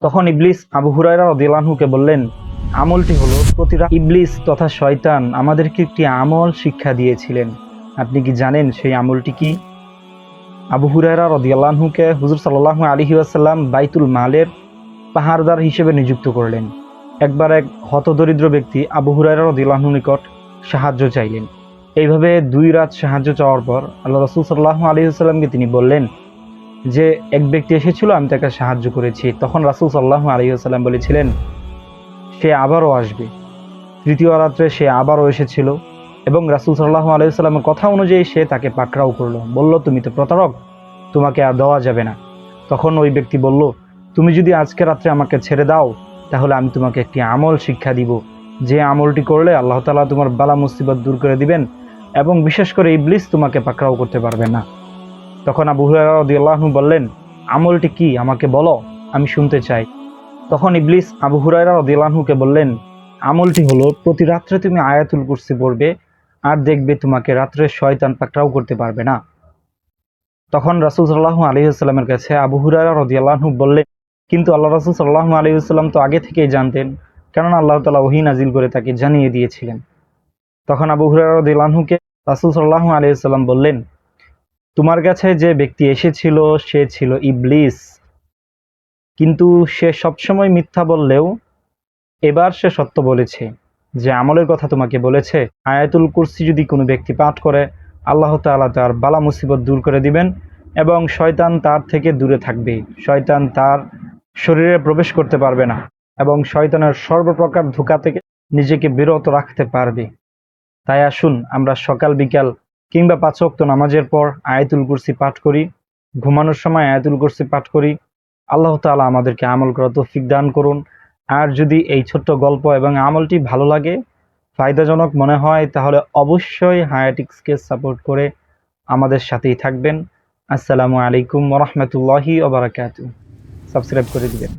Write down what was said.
তখন ইবলিস আবু হুরায়রা রাদিয়াল্লাহু আনহুকে বললেন, আমলটি হলো ইবলিস তথা শয়তান আমাদেরকে একটি আমল শিক্ষা দিয়েছিলেন। আপনি কি জানেন সেই আমলটি কি? আবু হুরায়রা রাদিয়াল্লাহু আনহুকে হুজুর সাল্লাল্লাহু আলাইহি ওয়াসাল্লাম বাইতুল মালের পাহারাদার হিসেবে নিযুক্ত করলেন। একবার এক হতদরিদ্র ব্যক্তি আবু হুরায়রা রাদিয়াল্লাহু আনহুর নিকট সাহায্য চাইলেন। এইভাবে 2 রাত সাহায্য চাওয়ার পর আল্লাহ রাসূল সাল্লাল্লাহু আলাইহি ওয়াসাল্লামকে তিনি বললেন যে, এক ব্যক্তি এসেছিল, আমি তাকে সাহায্য করেছি। তখন রাসূল সাল্লাল্লাহু আলাইহি ওয়াসাল্লাম বলেছিলেন, সে আবারও আসবে। তৃতীয় রাত্রে সে আবারও এসেছিল এবং রাসূল সাল্লাল্লাহু আলাইহি ওয়াসাল্লামের কথা অনুযায়ী সে তাকে পাকড়াও করলো, বলল, তুমি তো প্রতারক, তোমাকে আর দেওয়া যাবে না। তখন ওই ব্যক্তি বলল, তুমি যদি আজকে রাত্রে আমাকে ছেড়ে দাও তাহলে আমি তোমাকে একটি আমল শিক্ষা দিব, যে আমলটি করলে আল্লাহ তাআলা তোমার বালা মুসিবত দূর করে দিবেন এবং বিশেষ করে ইবলিস তোমাকে পাকড়াও করতে পারবে না। তখন আবু হুরায়রা রাদিয়াল্লাহু আনহু বললেন, আমলটি কি, আমাকে বলো, আমি শুনতে চাই। তখন ইবলিস আবু হুরায়রা রাদিয়াল্লাহু আনহুকে বললেন, আমলটি হলো প্রতি রাত্রে তুমি আয়াতুল কুরসি পড়বে আর দেখবে তোমাকে রাত্রে শয়তান পাকড়াও করতে পারবে না। তখন রাসূল সাল্লাল্লাহু আলাইহি ওয়াসাল্লামের কাছে আবু হুরায়রা রাদিয়াল্লাহু আনহু বললেন, কিন্তু আল্লাহ রাসূল সাল্লাল্লাহু আলাইহি ওয়াসাল্লাম তো আগে থেকেই জানতেন, কেননা আল্লাহ তাআলা ওহী নাজিল করে তাকে জানিয়ে দিয়েছিলেন। তখন আবু হুরায়রা রাদিয়াল্লাহু আনহুকে রাসূল সাল্লাল্লাহু আলাইহি ওয়াসাল্লাম বললেন, তোমার কাছে যে ব্যক্তি এসেছিল সে ছিল ইবলিস, কিন্তু সে সবসময় মিথ্যা বললেও এবার সে সত্য বলেছে। যে আমলের কথা তোমাকে বলেছে, আয়াতুল কুরসি যদি কোনো ব্যক্তি পাঠ করে আল্লাহ তাআলা তার বালা মুসিবত দূর করে দিবেন এবং শয়তান তার থেকে দূরে থাকবে, শয়তান তার শরীরে প্রবেশ করতে পারবে না এবং শয়তানের সর্বপ্রকার ধোঁকা থেকে নিজেকে বিরত রাখতে পারবে। তাই আসুন আমরা সকাল বিকাল কিংবা 5 ওয়াক্ত নামাজের পর আয়াতুল কুরসি পাঠ করি, ঘুমানোর সময় আয়াতুল কুরসি পাঠ করি। আল্লাহ তাআলা আমাদেরকে আমল করার তৌফিক দান করুন। আর যদি এই ছোট্ট গল্প এবং আমলটি ভালো লাগে, ফায়দাজনক মনে হয়, তাহলে অবশ্যই হায়াটিক্সকে সাপোর্ট করে আমাদের সাথেই থাকবেন। আসসালামু আলাইকুম ওয়া রাহমাতুল্লাহি ওয়া বারাকাতুহু। সাবস্ক্রাইব করে দিবেন।